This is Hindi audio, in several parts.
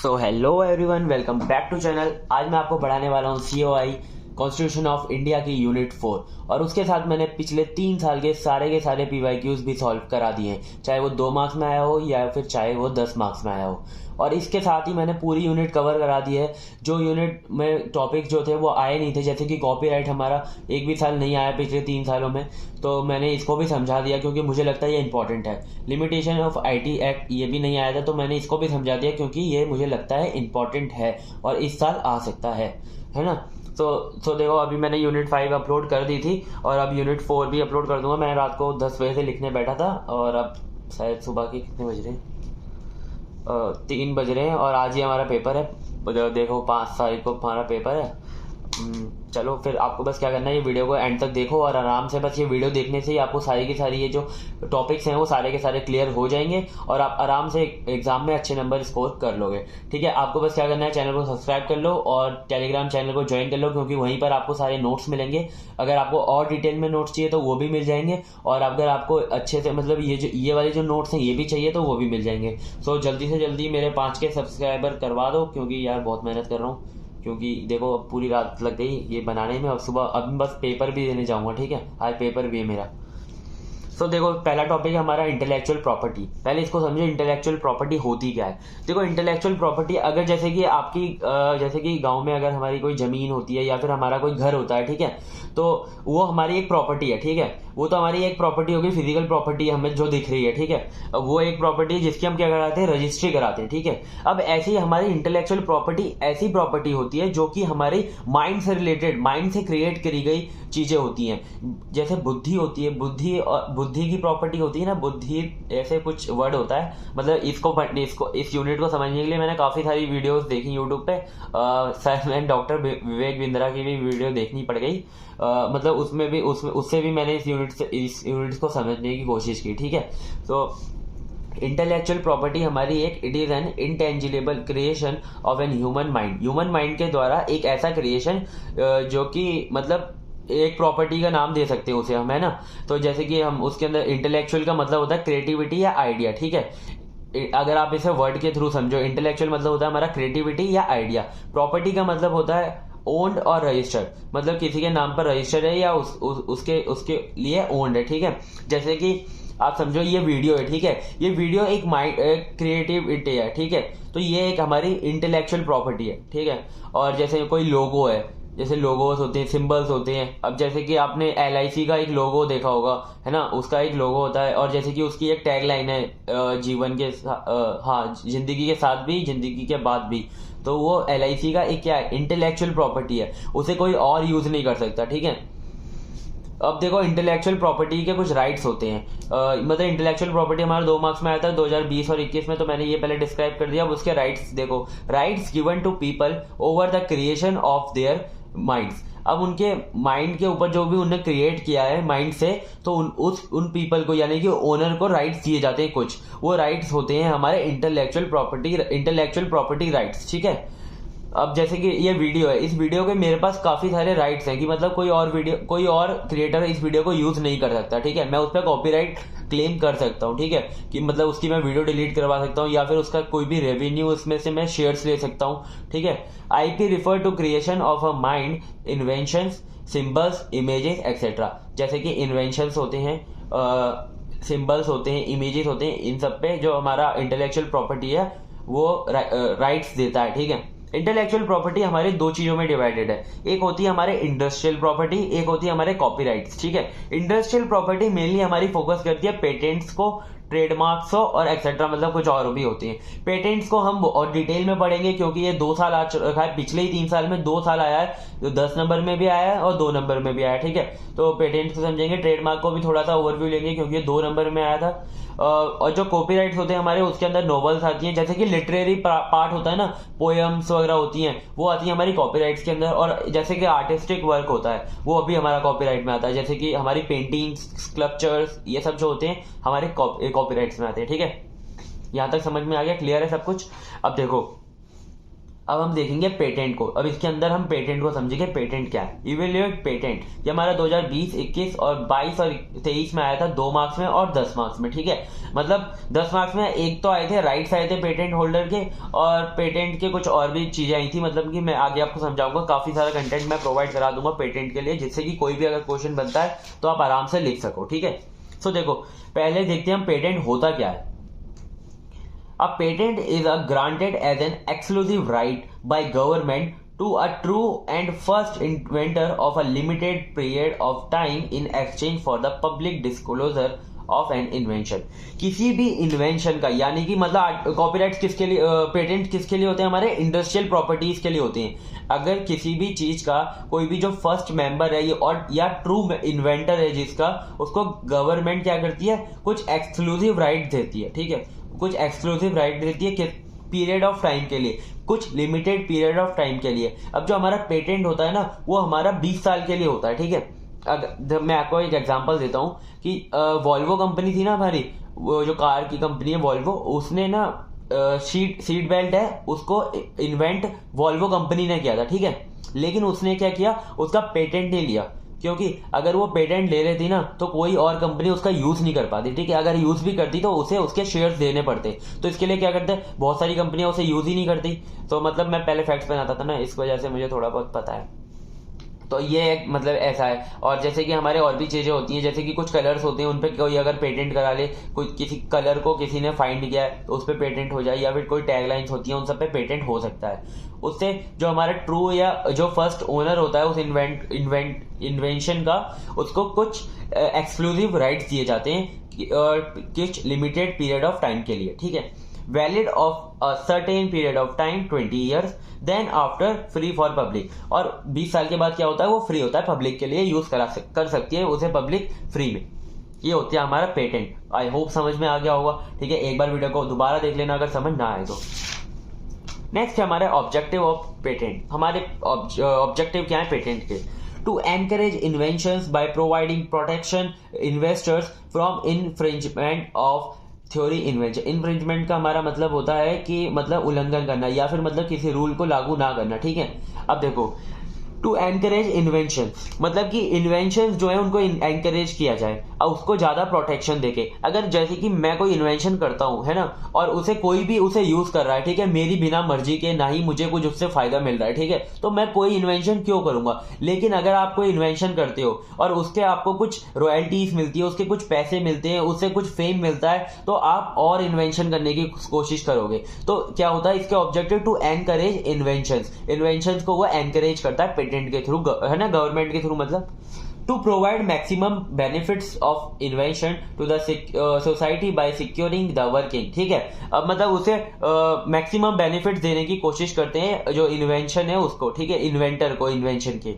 So hello everyone, welcome back to channel. आज मैं आपको पढ़ाने वाला हूँ COI कॉन्स्टिट्यूशन ऑफ इंडिया की यूनिट 4 और उसके साथ मैंने पिछले 3 साल के सारे PYQs भी सॉल्व करा दिए हैं, चाहे वो 2 मार्क्स में आया हो या फिर चाहे वो 10 मार्क्स में आया हो। और इसके साथ ही मैंने पूरी यूनिट कवर करा दी है। जो यूनिट में टॉपिक जो थे वो आए नहीं थे, जैसे कि कॉपीराइट हमारा एक भी साल नहीं आया पिछले 3 सालों में, तो मैंने इसको भी समझा दिया क्योंकि मुझे लगता है ये इंपॉर्टेंट है। लिमिटेशन ऑफ IT एक्ट ये भी नहीं आया था, तो मैंने इसको भी समझा दिया क्योंकि ये मुझे लगता है इंपॉर्टेंट है और इस साल आ सकता है ना। तो देखो, अभी मैंने यूनिट 5 अपलोड कर दी थी और अब यूनिट 4 भी अपलोड कर दूंगा। मैं रात को 10 बजे से लिखने बैठा था और अब शायद सुबह के कितने बज रहे हैं, 3 बज रहे हैं और आज ही हमारा पेपर है। देखो 5 तारीख को हमारा पेपर है। चलो फिर आपको बस क्या करना है, ये वीडियो को एंड तक देखो और आराम से, बस ये वीडियो देखने से ही आपको सारी की सारी ये जो टॉपिक्स हैं वो सारे के सारे क्लियर हो जाएंगे और आप आराम से एग्जाम में अच्छे नंबर स्कोर कर लोगे। ठीक है, आपको बस क्या करना है, चैनल को सब्सक्राइब कर लो और टेलीग्राम चैनल को ज्वाइन कर लो क्योंकि वहीं पर आपको सारे नोट्स मिलेंगे। अगर आपको और डिटेल में नोट्स चाहिए तो वो भी मिल जाएंगे और अगर आपको अच्छे से मतलब ये वाले जो नोट्स हैं ये भी चाहिए तो वो भी मिल जाएंगे। सो जल्दी से जल्दी मेरे 5 के सब्सक्राइबर करवा दो क्योंकि यार बहुत मेहनत कर रहा हूँ, क्योंकि देखो अब पूरी रात लग गई ये बनाने में और सुबह अब बस पेपर भी देने जाऊंगा। ठीक है, आज पेपर भी है मेरा। तो देखो, पहला टॉपिक है हमारा इंटेलेक्चुअल प्रॉपर्टी। पहले इसको समझो, इंटेलेक्चुअल प्रॉपर्टी होती क्या है। देखो, इंटेलेक्चुअल प्रॉपर्टी अगर जैसे कि आपकी जैसे कि गांव में अगर हमारी कोई जमीन होती है या फिर हमारा कोई घर होता है, ठीक है, तो वो हमारी एक प्रॉपर्टी है। ठीक है, वो तो हमारी एक प्रॉपर्टी होगी, फिजिकल प्रॉपर्टी हमें जो दिख रही है। ठीक है, अब वो एक प्रॉपर्टी है जिसकी हम क्या कराते हैं, रजिस्ट्री कराते हैं। ठीक है, अब ऐसी हमारी इंटेलेक्चुअल प्रॉपर्टी ऐसी प्रॉपर्टी होती है जो कि हमारे माइंड से रिलेटेड, माइंड से क्रिएट करी गई चीजें होती हैं। जैसे बुद्धि होती है, बुद्धि की प्रॉपर्टी होती है ना, बुद्धि ऐसे कुछ वर्ड होता है। मतलब इसको इस यूनिट को समझने के लिए मैंने काफी सारी वीडियोस देखी यूट्यूब पे। शायद मैंने डॉक्टर विवेक बिंद्रा की भी वीडियो देखनी पड़ गई। मतलब उससे भी मैंने इस यूनिट को समझने की कोशिश की। ठीक है, तो इंटेलेक्चुअल प्रॉपर्टी हमारी it is an intangible creation of an human mind. Human mind के द्वारा एक ऐसा क्रिएशन जो कि मतलब एक प्रॉपर्टी का नाम दे सकते हैं उसे हम, है ना। तो जैसे कि हम उसके अंदर इंटेलेक्चुअल का मतलब होता है क्रिएटिविटी या आइडिया। ठीक है, अगर आप इसे वर्ड के थ्रू समझो, इंटेलेक्चुअल मतलब होता है हमारा क्रिएटिविटी या आइडिया, प्रॉपर्टी का मतलब होता है ओन्ड और रजिस्टर्ड, मतलब किसी के नाम पर रजिस्टर्ड है या उसके लिए ओन्ड है। ठीक है, जैसे कि आप समझो ये वीडियो है। ठीक है, ये वीडियो एक क्रिएटिविटी है। ठीक है, तो ये एक हमारी इंटेलेक्चुअल प्रॉपर्टी है। ठीक है, और जैसे कोई लोगो है, जैसे लोगोस होते हैं, सिंबल्स होते हैं। अब जैसे कि आपने LIC का एक लोगो देखा होगा, है ना, उसका एक लोगो होता है और जैसे कि उसकी एक टैग लाइन है, जीवन के जिंदगी के साथ भी, जिंदगी के बाद भी। तो वो LIC का एक क्या है, इंटेलेक्चुअल प्रॉपर्टी है, उसे कोई और यूज नहीं कर सकता। ठीक है, अब देखो, इंटेलेक्चुअल प्रॉपर्टी के कुछ राइट्स होते हैं। मतलब इंटेलेक्चुअल प्रॉपर्टी हमारा 2 मार्क्स में आया था 2020 और 21 में, तो मैंने ये पहले डिस्क्राइब कर दिया। अब उसके राइट्स देखो, rights given to people over the creation of their minds. अब उनके माइंड के ऊपर जो भी उन्होंने क्रिएट किया है माइंड से, तो उन पीपल को यानी कि ओनर को राइट्स दिए जाते हैं कुछ। वो राइट्स होते हैं हमारे इंटेलेक्चुअल प्रॉपर्टी राइट्स। ठीक है, अब जैसे कि ये वीडियो है, इस वीडियो के मेरे पास काफी सारे राइट्स हैं कि मतलब कोई और क्रिएटर इस वीडियो को यूज नहीं कर सकता। ठीक है, मैं उस पर कॉपीराइट क्लेम कर सकता हूँ। ठीक है, कि मतलब उसकी मैं वीडियो डिलीट करवा सकता हूँ या फिर उसका कोई भी रेवेन्यू उसमें से मैं शेयर्स ले सकता हूँ। ठीक है, IP refer to creation of a mind, inventions, symbols, images etcetera. जैसे कि इन्वेंशंस होते हैं, सिंबल्स होते हैं, इमेजेस होते हैं, इन सब पे जो हमारा इंटेलेक्चुअल प्रॉपर्टी है वो राइट्स देता है। ठीक है, इंटेलेक्चुअल प्रॉपर्टी हमारे 2 चीजों में डिवाइडेड है, एक होती है हमारे इंडस्ट्रियल प्रॉपर्टी, एक होती है हमारे कॉपीराइट्स। ठीक है, इंडस्ट्रियल प्रॉपर्टी मेनली हमारी फोकस करती है पेटेंट्स को, ट्रेडमार्क्स हो और एक्सेट्रा, मतलब कुछ और भी होती हैं। पेटेंट्स को हम और डिटेल में पढ़ेंगे क्योंकि ये 2 साल आ रखा है, पिछले ही 3 साल में 2 साल आया है, जो 10 नंबर में भी आया है और 2 नंबर में भी आया है। ठीक है, तो पेटेंट्स को समझेंगे, ट्रेडमार्क को भी थोड़ा सा ओवरव्यू लेंगे क्योंकि ये 2 नंबर में आया था। और जो कॉपीराइट्स होते हैं हमारे, उसके अंदर नॉवेल्स आती हैं, जैसे कि लिटरेरी पार्ट होता है ना, पोएम्स वगैरह होती हैं, वो आती है हमारी कॉपीराइट्स के अंदर। और जैसे कि आर्टिस्टिक वर्क होता है वो अभी हमारा कॉपीराइट में आता है, जैसे कि हमारी पेंटिंग्स, स्कल्पचर्स, ये सब जो होते हैं हमारे कॉपीराइट्स में आते हैं। ठीक है, यहां तक समझ में आ गया, क्लियर है सब कुछ। अब देखो, अब हम देखेंगे पेटेंट को। अब इसके अंदर हम पेटेंट को समझेंगे। पेटेंट क्या है? इवेल्युएट पेटेंट, ये हमारा 2020, 21 और 22 और 23 में आया था, 2 मार्क्स में और 10 मार्क्स में। ठीक है, मतलब 10 मार्क्स में एक तो आए थे राइट्स आए थे पेटेंट होल्डर के, और पेटेंट के कुछ और भी चीजें आई थी। मतलब कि मैं आगे आपको समझाऊंगा, काफी सारा कंटेंट मैं प्रोवाइड करा दूंगा पेटेंट के लिए, जिससे कि कोई भी अगर क्वेश्चन बनता है तो आप आराम से लिख सको। ठीक है, सो देखो पहले देखते हैं हम पेटेंट होता क्या है। A patent is a granted as an exclusive right by government to a true and first inventor of a limited period of time in exchange for the public disclosure of an invention। किसी भी इन्वेंशन का, यानी कि मतलब कॉपीराइट किसके लिए, पेटेंट किसके लिए होते हैं? हमारे इंडस्ट्रियल प्रॉपर्टीज के लिए होते हैं। अगर किसी भी चीज का कोई भी जो फर्स्ट मेंबर है ये और या ट्रू इन्वेंटर है जिसका, उसको गवर्नमेंट क्या करती है? कुछ एक्सक्लूसिव राइट देती है। ठीक है, कुछ एक्सक्लूसिव राइट देती है कि पीरियड ऑफ टाइम के लिए, कुछ लिमिटेड पीरियड ऑफ टाइम के लिए। अब जो हमारा पेटेंट होता है ना, वो हमारा 20 साल के लिए होता है। ठीक है, अगर मैं आपको एक एग्जांपल देता हूँ कि वॉल्वो कंपनी थी ना हमारी, वो जो कार की कंपनी है वॉल्वो, उसने ना सीट बेल्ट है, उसको इन्वेंट वॉल्वो कंपनी ने किया था। ठीक है, लेकिन उसने क्या किया? उसका पेटेंट नहीं लिया, क्योंकि अगर वो पेटेंट ले लेती ना तो कोई और कंपनी उसका यूज नहीं कर पाती। ठीक है, अगर यूज भी करती तो उसे उसके शेयर्स देने पड़ते। तो इसके लिए क्या करते हैं, बहुत सारी कंपनियां उसे यूज ही नहीं करती। तो मतलब मैं पहले फैक्ट्स बनाता था ना, इस वजह से मुझे थोड़ा बहुत पता है। तो ये एक मतलब ऐसा है। और जैसे कि हमारे और भी चीजें होती हैं, जैसे कि कुछ कलर्स होते हैं, उन पर कोई अगर पेटेंट करा ले, कोई किसी कलर को किसी ने फाइंड किया है तो उस पर पेटेंट हो जाए, या फिर कोई टैगलाइंस होती है उन सब पे पेटेंट हो सकता है। उससे जो हमारा ट्रू या जो फर्स्ट ओनर होता है उस इन्वेंशन का, उसको कुछ एक्सक्लूसिव राइट्स दिए जाते हैं कुछ लिमिटेड पीरियड ऑफ टाइम के लिए। ठीक है, valid of a certain period of time 20 years, then after free for public. और 20 साल के बाद क्या होता है? वो फ्री होता है, पब्लिक के लिए यूज कर सकती है उसे पब्लिक फ्री में। ये होती है हमारा पेटेंट। आई होप समझ में आ गया होगा। ठीक है, एक बार वीडियो को दोबारा देख लेना अगर समझ ना आए तो। नेक्स्ट है हमारे ऑब्जेक्टिव ऑफ पेटेंट। हमारे ऑब्जेक्टिव क्या है पेटेंट के? To encourage inventions by providing protection investors from infringement of theory invention. Infringement का हमारा मतलब होता है कि मतलब उल्लंघन करना, या फिर मतलब किसी रूल को लागू ना करना। ठीक है, अब देखो टू एनकरेज इन्वेंशन मतलब कि इन्वेंशन जो है उनको एनकरेज किया जाए और उसको ज्यादा प्रोटेक्शन देके। अगर जैसे कि मैं कोई इन्वेंशन करता हूं, है ना, और उसे कोई भी उसे यूज कर रहा है, ठीक है, मेरी बिना मर्जी के, ना ही मुझे कुछ उससे फायदा मिल रहा है, ठीक है, तो मैं कोई इन्वेंशन क्यों करूंगा। लेकिन अगर आप कोई इन्वेंशन करते हो और उसके आपको कुछ रॉयल्टीज मिलती है, उसके कुछ पैसे मिलते हैं, उससे कुछ फेम मिलता है, तो आप और इन्वेंशन करने की कोशिश करोगे। तो क्या होता है इसके ऑब्जेक्टिव? टू एनकरेज इन्वेंशन को वो एनकरेज करता है पेटेंट के थ्रू, है ना, गवर्नमेंट के थ्रू। मतलब to provide maximum benefits of invention to the society by securing the working. ठीक है, अब मतलब उसे मैक्सिमम बेनिफिट्स देने की कोशिश करते हैं जो इन्वेंशन है उसको, ठीक है, इन्वेंटर को, इन्वेंशन के।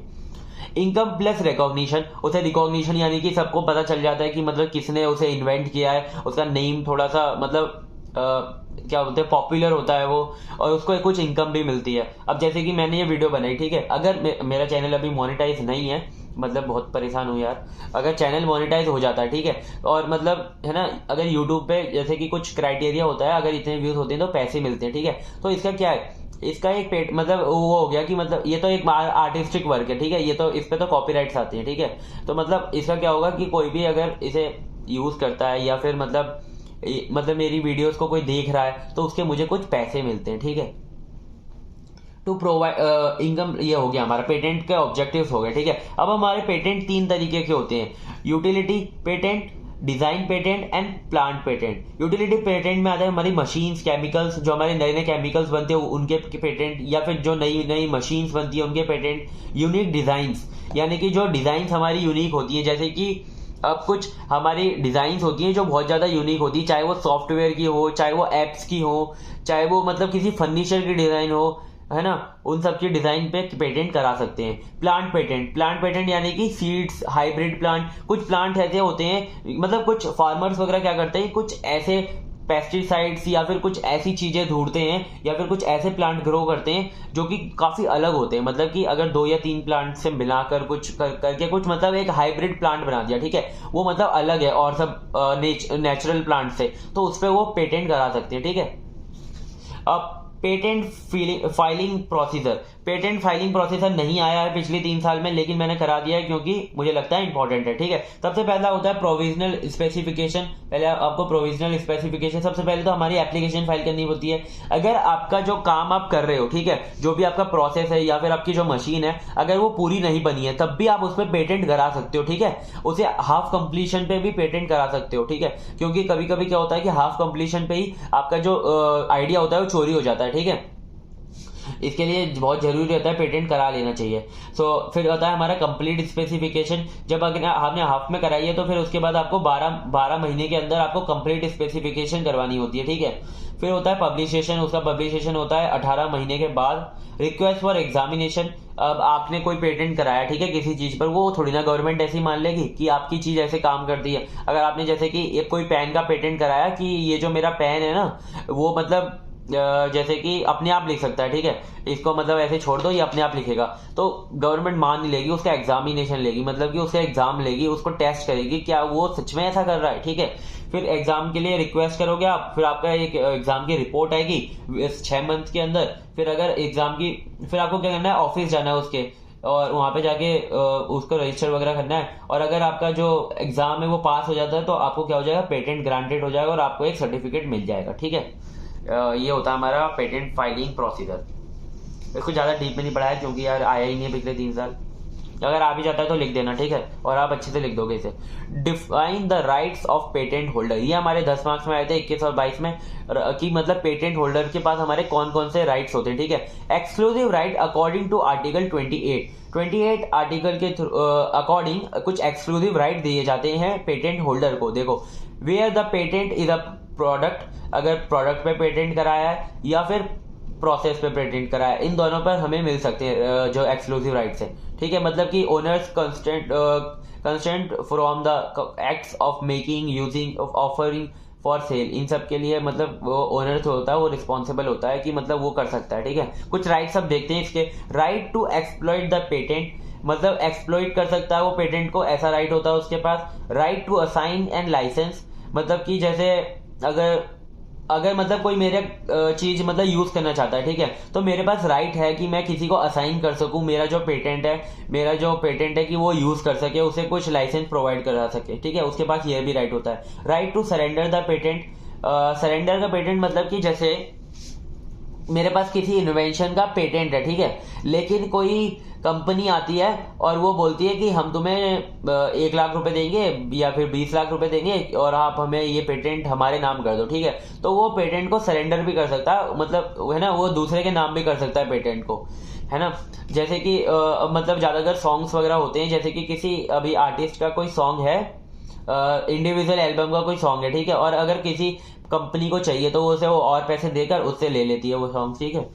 इनकम प्लस रिकॉग्निशन, उसे रिकॉग्निशन यानी कि सबको पता चल जाता है कि मतलब किसने उसे इन्वेंट किया है, उसका नेम थोड़ा सा मतलब क्या बोलते हैं पॉपुलर होता है वो, और उसको कुछ इनकम भी मिलती है। अब जैसे कि मैंने ये वीडियो बनाई, ठीक है, अगर मेरा चैनल अभी मोनेटाइज नहीं है, मतलब बहुत परेशान हूँ यार, अगर चैनल मोनेटाइज हो जाता है, ठीक है, और मतलब है ना, अगर यूट्यूब पे जैसे कि कुछ क्राइटेरिया होता है, अगर इतने व्यूज होते हैं तो पैसे मिलते हैं, ठीक है, तो इसका क्या है, इसका एक पेट मतलब वो हो गया कि मतलब ये तो एक आर्टिस्टिक वर्क है, ठीक है, ये तो इस पे तो कॉपीराइट्स आती है, ठीक है, तो मतलब इसका क्या होगा कि कोई भी अगर इसे यूज करता है या फिर मतलब मेरी वीडियोस को कोई देख रहा है तो उसके मुझे कुछ पैसे मिलते हैं, ठीक है। टू प्रोवाइड इनकम, ये हो गया हमारा पेटेंट के ऑब्जेक्टिव्स हो गए, ठीक है। अब हमारे पेटेंट 3 तरीके के होते हैं, utility patent, design patent and plant patent. Utility patent में आता है हमारी मशीन्स, केमिकल्स, जो हमारे नए नए केमिकल्स बनते हैं उनके पेटेंट, या फिर जो नई नई मशीन्स बनती है उनके पेटेंट। यूनिक डिजाइंस, यानी कि जो डिजाइंस हमारी यूनिक होती है, जैसे कि अब कुछ हमारी डिजाइंस होती हैं जो बहुत ज्यादा यूनिक होती है, चाहे वो सॉफ्टवेयर की हो, चाहे वो एप्स की हो, चाहे वो मतलब किसी फर्नीचर की डिजाइन हो, है ना, उन सब की डिजाइन पे पेटेंट करा सकते हैं। प्लांट पेटेंट यानी कि सीड्स, हाइब्रिड प्लांट, कुछ प्लांट ऐसे होते हैं, मतलब कुछ फार्मर्स वगैरह क्या करते हैं, कुछ ऐसे पेस्टिसाइड्स या फिर कुछ ऐसी चीजें ढूंढते हैं या फिर कुछ ऐसे प्लांट ग्रो करते हैं जो कि काफी अलग होते हैं, मतलब कि अगर 2 या 3 प्लांट से मिलाकर कुछ करके कुछ मतलब एक हाइब्रिड प्लांट बना दिया, ठीक है, वो मतलब अलग है और सब नेचुरल प्लांट से, तो उस पर वो पेटेंट करा सकते हैं, ठीक है। अब patent filing procedure, patent filing procedure नहीं आया है पिछले 3 साल में, लेकिन मैंने करा दिया है क्योंकि मुझे लगता है इंपॉर्टेंट है। ठीक है, सबसे पहला होता है प्रोविजनल स्पेसिफिकेशन। पहले आपको प्रोविजनल स्पेसिफिकेशन, सबसे पहले तो हमारी एप्लीकेशन फाइल करनी होती है। अगर आपका जो काम आप कर रहे हो, ठीक है, जो भी आपका प्रोसेस है या फिर आपकी जो मशीन है, अगर वो पूरी नहीं बनी है तब भी आप उस पर पेटेंट करा सकते हो। ठीक है, उसे हाफ कंप्लीशन पे भी पेटेंट करा सकते हो। ठीक है, क्योंकि कभी कभी क्या होता है कि हाफ कंप्लीशन पे ही आपका जो आइडिया होता है वो चोरी हो जाता है। ठीक है, इसके लिए बहुत जरूरी रहता है पेटेंट करा लेना चाहिए। फिर होता है हमारा कंप्लीट स्पेसिफिकेशन। जब अगर आपने हाफ में कराई है तो फिर उसके बाद आपको 12 महीने के अंदर आपको कंप्लीट स्पेसिफिकेशन करवानी होती है। ठीक है, फिर होता है पब्लिशेशन। उसका पब्लिशेशन होता है 18 महीने के बाद। रिक्वेस्ट फॉर एग्जामिनेशन, अब आपने कोई पेटेंट कराया, ठीक है, किसी चीज पर, वो थोड़ी ना गवर्नमेंट ऐसी मान लेगी कि आपकी चीज ऐसे काम करती है। अगर आपने जैसे कि एक कोई पेन का पेटेंट कराया कि ये जो मेरा पेन है ना, वो मतलब जैसे कि अपने आप लिख सकता है, ठीक है, इसको मतलब ऐसे छोड़ दो ये अपने आप लिखेगा, तो गवर्नमेंट मान नहीं लेगी, उसका एग्जामिनेशन लेगी, मतलब कि उसका एग्जाम लेगी, उसको टेस्ट करेगी क्या वो सच में ऐसा कर रहा है। ठीक है, फिर एग्जाम के लिए रिक्वेस्ट करोगे आप, फिर आपका एक एग्जाम की रिपोर्ट आएगी 6 मंथ के अंदर। फिर अगर एग्जाम की, फिर आपको क्या करना है, ऑफिस जाना है उसके, और वहां पे जाके उसको रजिस्टर वगैरह करना है। और अगर आपका जो एग्जाम है वो पास हो जाता है तो आपको क्या हो जाएगा, पेटेंट ग्रांटेड हो जाएगा और आपको एक सर्टिफिकेट मिल जाएगा। ठीक है, ये होता है हमारा पेटेंट फाइलिंग प्रोसीजर। इसको ज़्यादा डीप में नहीं पढ़ा है क्योंकि यार आया ही नहीं है पिछले 3 साल। अगर आ भी जाता है तो लिख देना, ठीक है, और आप अच्छे से लिख दोगे इसे। Define the rights of patent holder, ये हमारे 10 मार्क्स में आए थे 21 और 22 में, कि मतलब पेटेंट होल्डर के पास हमारे कौन कौन से राइट्स होते हैं। ठीक है, exclusive right according to article 28 article के अकॉर्डिंग कुछ एक्सक्लूसिव राइट दिए जाते हैं पेटेंट होल्डर को। देखो, where the patent is a product, अगर प्रोडक्ट पे पेटेंट कराया है या फिर प्रोसेस पे पेटेंट कराया है, इन दोनों पर हमें मिल सकते हैं जो एक्सक्लूसिव राइट्स है। ठीक है, मतलब कि owners constant from the acts of making, using, offering for sale, इन सब के लिए मतलब वो ओनर जो होता है वो रिस्पॉन्सिबल होता है कि मतलब वो कर सकता है। ठीक है, कुछ राइट्स अब देखते हैं इसके। Right to exploit the patent, मतलब एक्सप्लॉइट कर सकता है वो पेटेंट को, ऐसा राइट होता है उसके पास। Right to assign and license, मतलब कि जैसे अगर मतलब कोई मेरे चीज मतलब यूज करना चाहता है, ठीक है, तो मेरे पास राइट है कि मैं किसी को असाइन कर सकूं मेरा जो पेटेंट है कि वो यूज कर सके, उसे कुछ लाइसेंस प्रोवाइड करा सके। ठीक है, उसके पास ये भी राइट होता है। Right to surrender the patent, surrender का पेटेंट मतलब कि जैसे मेरे पास किसी इन्वेंशन का पेटेंट है, ठीक है, लेकिन कोई कंपनी आती है और वो बोलती है कि हम तुम्हें 1 लाख रुपए देंगे या फिर 20 लाख रुपए देंगे और आप हमें ये पेटेंट हमारे नाम कर दो। ठीक है, तो वो पेटेंट को सरेंडर भी कर सकता है, मतलब है ना, वो दूसरे के नाम भी कर सकता है पेटेंट को, है ना। जैसे कि मतलब ज्यादातर सॉन्ग्स वगैरह होते हैं, जैसे कि किसी अभी आर्टिस्ट का कोई सॉन्ग है, इंडिविजुअल एल्बम का कोई सॉन्ग है, ठीक है, और अगर किसी कंपनी को चाहिए तो उसे वो और पैसे देकर उससे ले लेती है वो सॉन्ग। ठीक है,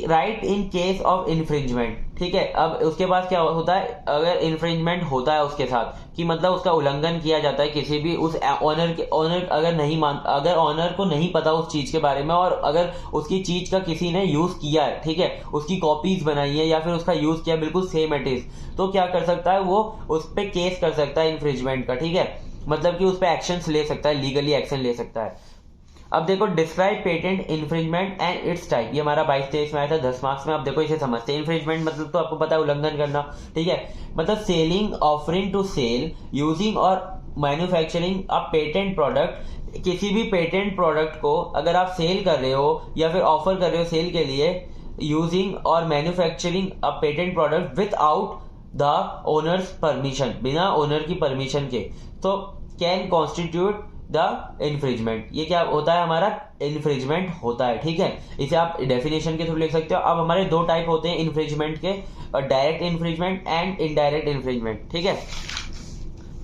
right in case of infringement, ठीक है, अब उसके पास क्या होता है, अगर इन्फ्रिंजमेंट होता है उसके साथ कि मतलब उसका उल्लंघन किया जाता है किसी भी उस ऑनर अगर ऑनर को नहीं पता उस चीज के बारे में और अगर उसकी चीज का किसी ने यूज किया है, ठीक है, उसकी कॉपीज बनाई है या फिर उसका यूज किया बिल्कुल सेम इट इज, तो क्या कर सकता है वो उस पर केस कर सकता है इन्फ्रिंजमेंट का। ठीक है, मतलब कि उस पर एक्शन ले सकता है, लीगली एक्शन ले सकता है। अब देखो, describe patent infringement and it's type, ये हमारा 22-23 में आया था 10 मार्क्स में। अब देखो इसे समझते हैं। इन्फ्रिंजमेंट मतलब तो आपको पता है उल्लंघन करना, ठीक है, मतलब selling, offering to sale, using और मैन्युफैक्चरिंग अ पेटेंट प्रोडक्ट, किसी भी पेटेंट प्रोडक्ट को अगर आप सेल कर रहे हो या फिर ऑफर कर रहे हो सेल के लिए, यूजिंग और manufacturing a patent product without the owners permission, बिना ओनर की परमिशन के, तो कैन कॉन्स्टिट्यूट द इन्फ्रिंजमेंट, ये क्या होता है, हमारा इन्फ्रिंजमेंट होता है। ठीक है, इसे आप डेफिनेशन के थ्रू लिख सकते हो। अब हमारे 2 टाइप होते हैं इन्फ्रिंजमेंट के, direct infringement and indirect infringement. ठीक है,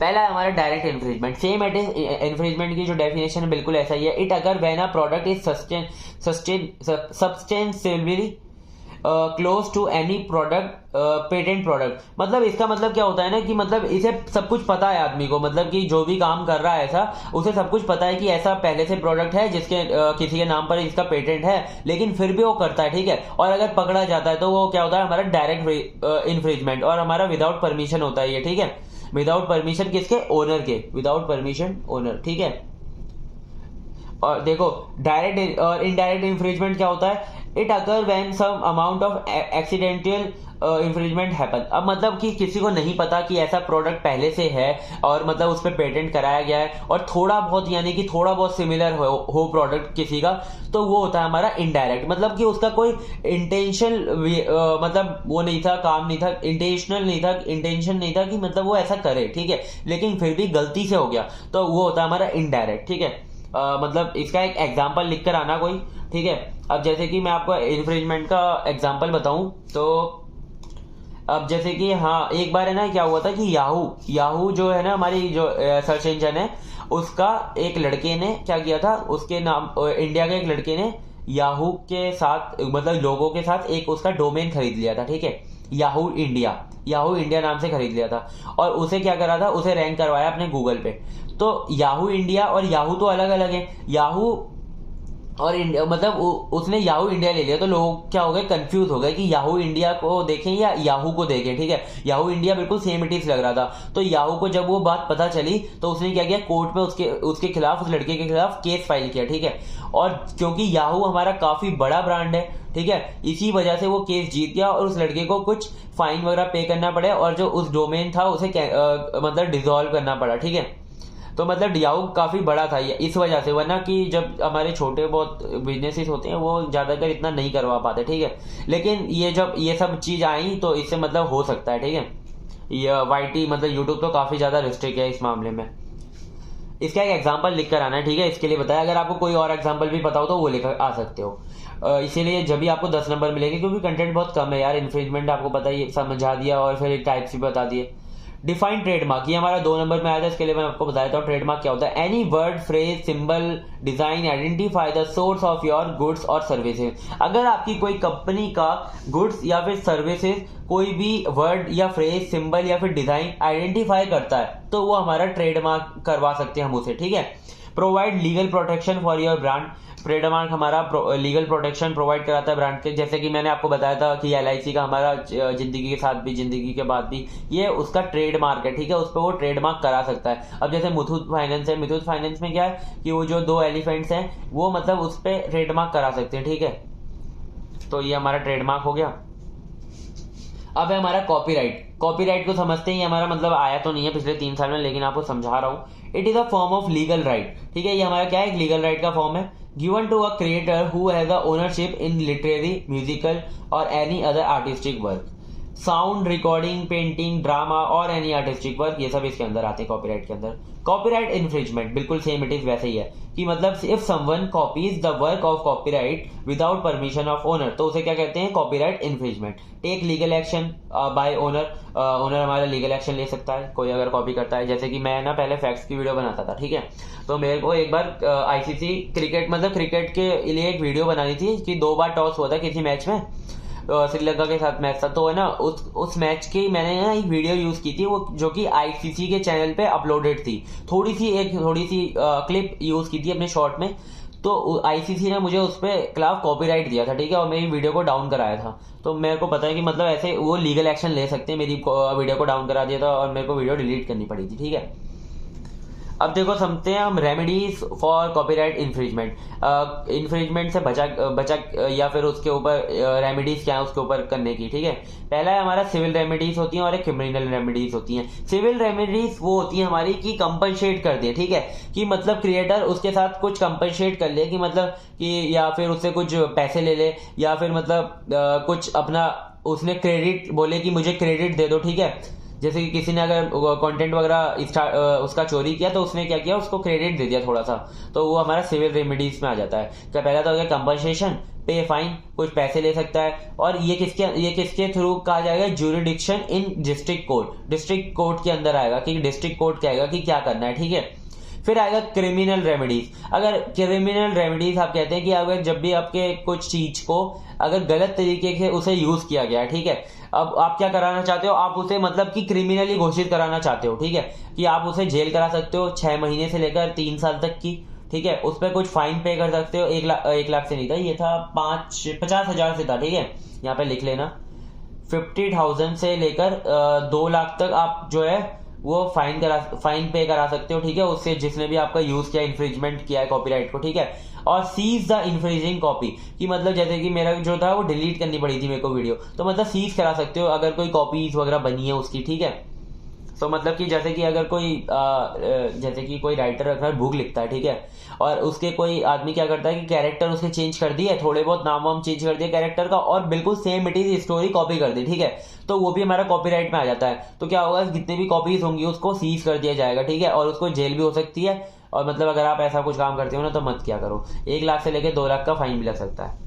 पहला है हमारा direct infringement. Same it is infringement की जो डेफिनेशन है बिल्कुल ऐसा ही है। इट अगर when a product is substantively close to any product patent product, मतलब इसका मतलब क्या होता है ना कि मतलब इसे सब कुछ पता है आदमी को, मतलब कि जो भी काम कर रहा है ऐसा उसे सब कुछ पता है कि ऐसा पहले से प्रोडक्ट है जिसके किसी के नाम पर इसका पेटेंट है, लेकिन फिर भी वो करता है। ठीक है, और अगर पकड़ा जाता है तो वो क्या होता है, हमारा डायरेक्ट इन्फ्रिंजमेंट, और हमारा विदाउट परमिशन होता है ये। ठीक है, विदाउट परमिशन किसके, ओनर के, विदाउट परमिशन ओनर। ठीक है, और देखो डायरेक्ट और इनडायरेक्ट इन्फ्रिंजमेंट क्या होता है, it occur when some amount of accidental infringement happen. अब मतलब कि किसी को नहीं पता कि ऐसा प्रोडक्ट पहले से है और मतलब उस पर पेटेंट कराया गया है और थोड़ा बहुत यानी कि थोड़ा बहुत सिमिलर हो प्रोडक्ट किसी का, तो वो होता है हमारा इनडायरेक्ट। मतलब कि उसका कोई इंटेंशन मतलब वो नहीं था, काम नहीं था, इंटेंशन नहीं था कि मतलब वो ऐसा करे, ठीक है, लेकिन फिर भी गलती से हो गया, तो वो होता है हमारा इनडायरेक्ट, ठीक है। मतलब इसका एक एग्जाम्पल लिख कर आना कोई, ठीक है। अब जैसे कि मैं आपको इन्फ्रिंजमेंट का एग्जाम्पल बताऊं तो अब जैसे कि हाँ एक बार है ना क्या हुआ था कि याहू जो है ना हमारी जो सर्च इंजन है, उसका एक लड़के ने क्या किया था, उसके नाम इंडिया के एक लड़के ने याहू के साथ मतलब लोगों के साथ एक उसका डोमेन खरीद लिया था, ठीक है, याहू इंडिया नाम से खरीद लिया था और उसे क्या करा था, उसे रैंक करवाया अपने गूगल पे। तो याहू इंडिया और याहू तो अलग अलग है, याहू और इंडिया मतलब उसने याहू इंडिया ले लिया तो लोग क्या हो गए, कंफ्यूज हो गए कि याहू इंडिया को देखें या याहू को देखें, ठीक है। याहू इंडिया बिल्कुल सेम इट इज लग रहा था, तो याहू को जब वो बात पता चली तो उसने क्या किया, कोर्ट में उसके खिलाफ, उस लड़के के खिलाफ केस फाइल किया, ठीक है। और क्योंकि याहू हमारा काफी बड़ा ब्रांड है, ठीक है, इसी वजह से वो केस जीत गया और उस लड़के को कुछ फाइन वगैरह पे करना पड़े और जो उस डोमेन था उसे मतलब डिसॉल्व करना पड़ा, ठीक है। तो मतलब याहू काफी बड़ा था इस वजह से, वरना कि जब हमारे छोटे बहुत बिजनेसेस होते हैं वो ज्यादातर इतना नहीं करवा पाते, ठीक है। लेकिन ये जब ये सब चीज आई तो इससे मतलब हो सकता है, ठीक है। ये वाईटी मतलब यूट्यूब तो काफी ज्यादा रिस्ट्रिक्ट है इस मामले में। इसका एक एग्जांपल लिख कर आना है, ठीक है, इसके लिए बताया। अगर आपको कोई और एग्जांपल भी पता हो तो वो लेकर आ सकते हो। इसीलिए जब भी आपको 10 नंबर मिलेंगे, क्योंकि कंटेंट बहुत कम है यार, इन्फ्रिंजमेंट आपको पता ही समझा दिया और फिर टाइप्स भी बता दिए। डिफाइन ट्रेडमार्क, ये हमारा 2 नंबर में आया था, इसके लिए मैं आपको बता देता हूँ ट्रेडमार्क क्या होता है। Any word, phrase, symbol, design identify the source of your goods और सर्विसेज। अगर आपकी कोई कंपनी का गुड्स या फिर सर्विसेज कोई भी वर्ड या फ्रेज, सिंबल या फिर डिजाइन आइडेंटिफाई करता है तो वो हमारा ट्रेडमार्क करवा सकते हैं हम उसे, ठीक है। Provide legal protection for your brand, trademark हमारा लीगल प्रोटेक्शन प्रोवाइड कराता है ब्रांड के। जैसे कि मैंने आपको बताया था कि LIC का हमारा जिंदगी के साथ भी, जिंदगी के बाद भी, ये उसका ट्रेडमार्क है, ठीक है, उस पर वो ट्रेडमार्क करा सकता है। अब जैसे मुथूट फाइनेंस है, मुथूट फाइनेंस में क्या है कि वो जो 2 एलिफेंट्स हैं वो मतलब उस पर ट्रेडमार्क करा सकते हैं, ठीक है। तो ये हमारा ट्रेडमार्क हो गया। अब है हमारा कॉपीराइट को समझते हैं। हमारा मतलब आया तो नहीं है पिछले 3 साल में, लेकिन आपको समझा रहा हूं। It is a form of legal right, ठीक है, ये हमारा क्या है, एक लीगल राइट का फॉर्म है, given to a creator who has a ownership in literary, musical और any other artistic work, sound recording, painting, drama और एनी आर्टिस्टिक वर्क, ये सब इसके अंदर आते हैं कॉपीराइट के अंदर। कॉपीराइट इन्फ्रिंजमेंट बिल्कुल सेम इट इज वैसे ही है कि मतलब if someone copies the work of copyright without permission of owner, तो उसे क्या कहते हैं, copyright infringement. Take legal action by owner, owner हमारा लीगल एक्शन ले सकता है कोई अगर कॉपी करता है। जैसे कि मैं ना पहले फैक्ट्स की वीडियो बनाता था, ठीक है, तो मेरे को एक बार ICC क्रिकेट मतलब क्रिकेट के लिए एक वीडियो बनानी थी कि 2 बार टॉस हुआ था किसी मैच में, श्रीलंका के साथ मैच था, तो है ना उस मैच की मैंने ना एक वीडियो यूज की थी, वो जो कि ICC के चैनल पे अपलोडेड थी, थोड़ी सी क्लिप यूज की थी अपने शॉर्ट में। तो ICC ने मुझे उस पर खिलाफ कॉपीराइट दिया था, ठीक है, और मेरी वीडियो को डाउन कराया था। तो मेरे को पता है कि मतलब ऐसे वो लीगल एक्शन ले सकते हैं, मेरी वीडियो को डाउन करा दिया था और मेरे को वीडियो डिलीट करनी पड़ी थी, ठीक है। अब देखो समझते हैं हम remedies for copyright infringement, infringement से बचा या फिर उसके ऊपर रेमेडीज क्या है उसके ऊपर करने की, ठीक है। पहला है हमारा सिविल रेमेडीज होती हैं और एक क्रिमिनल रेमेडीज होती हैं। सिविल रेमेडीज वो होती है हमारी कि कंपनसेट कर दे, ठीक है, कि मतलब क्रिएटर उसके साथ कुछ कंपनसेट कर ले, कि मतलब कि या फिर उससे कुछ पैसे ले ले या फिर मतलब कुछ अपना उसने क्रेडिट बोले कि मुझे क्रेडिट दे दो, ठीक है। जैसे कि किसी ने अगर कंटेंट वगैरह उसका चोरी किया तो उसने क्या किया, उसको क्रेडिट दे दिया थोड़ा सा, तो वो हमारा सिविल रेमेडीज में आ जाता है। क्या पहला तो हो गया कंपनसेशन, पे फाइन, कुछ पैसे ले सकता है, और ये किसके थ्रू कहा जाएगा, ज्यूरिडिक्शन इन डिस्ट्रिक्ट कोर्ट के अंदर आएगा कि डिस्ट्रिक्ट कोर्ट कहेगा कि क्या करना है, ठीक है। फिर आएगा क्रिमिनल रेमेडीज। अगर क्रिमिनल रेमेडीज आप कहते हैं कि अगर जब भी आपके कुछ चीज को अगर गलत तरीके से उसे यूज किया गया, ठीक है, अब आप क्या कराना चाहते हो, आप उसे मतलब कि क्रिमिनली घोषित कराना चाहते हो, ठीक है, कि आप उसे जेल करा सकते हो 6 महीने से लेकर 3 साल तक की, ठीक है। उस पर कुछ फाइन पे कर सकते हो, 1 लाख से नहीं था, ये था 50,000 से था, ठीक है, यहाँ पे लिख लेना। 50,000 से लेकर 2 लाख तक आप जो है वो फाइन पे करा सकते हो, ठीक है, उससे जिसने भी आपका यूज किया, इन्फ्रिंजमेंट किया है कॉपीराइट को, ठीक है। और सीज द इन्फ्रिंजिंग कॉपी, कि मतलब जैसे कि मेरा जो था वो डिलीट करनी पड़ी थी मेरे को वीडियो, तो मतलब सीज करा सकते हो अगर कोई कॉपीज वगैरह बनी है उसकी, ठीक है। तो मतलब कि जैसे कि अगर कोई जैसे कि कोई राइटर अगर बुक लिखता है, ठीक है, और उसके कोई आदमी क्या करता है कि कैरेक्टर उसके चेंज कर दिए, थोड़े बहुत नाम वाम चेंज कर दिए कैरेक्टर का, और बिल्कुल same it is story copy कर दी, ठीक है, तो वो भी हमारा कॉपीराइट में आ जाता है। तो क्या होगा, जितनी भी कॉपीज होंगी उसको सीज कर दिया जाएगा, ठीक है, और उसको जेल भी हो सकती है। और मतलब अगर आप ऐसा कुछ काम करते हो ना तो मत क्या करो, 1 लाख से लेकर 2 लाख का फाइन भी लग सकता है।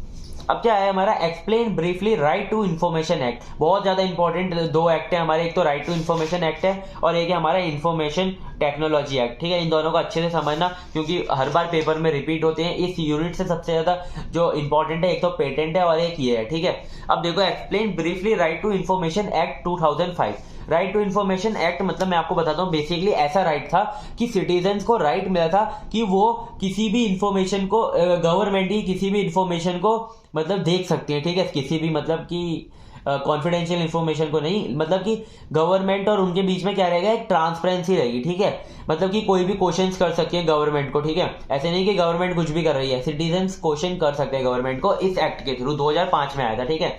अब क्या है हमारा explain briefly right to information act. बहुत ज्यादा इंपॉर्टेंट 2 एक्ट है हमारे, एक तो राइट टू इन्फॉर्मेशन एक्ट है और एक है हमारा इन्फॉर्मेशन टेक्नोलॉजी एक्ट, ठीक है। इन दोनों को अच्छे से समझना क्योंकि हर बार पेपर में रिपीट होते हैं। इस यूनिट से सबसे ज्यादा जो इंपॉर्टेंट है एक तो पेटेंट है और एक ये है, ठीक है। अब देखो, explain briefly right to information act 2005। Right to information act मतलब मैं आपको बताता हूँ, बेसिकली ऐसा राइट था कि सिटीजन्स को राइट मिला था कि वो किसी भी इंफॉर्मेशन को, गवर्नमेंट की किसी भी इंफॉर्मेशन को मतलब देख सकते हैं, ठीक है, किसी भी मतलब कि कॉन्फिडेंशियल इंफॉर्मेशन को नहीं, मतलब कि गवर्नमेंट और उनके बीच में क्या रहेगा, एक ट्रांसपेरेंसी रहेगी, ठीक है। मतलब कि कोई भी क्वेश्चंस कर सकते हैं गवर्नमेंट को, ठीक है, ऐसे नहीं कि गवर्नमेंट कुछ भी कर रही है, सिटीजन्स क्वेश्चन कर सकते हैं गवर्नमेंट को। इस एक्ट के थ्रू 2005 में आया था, ठीक है।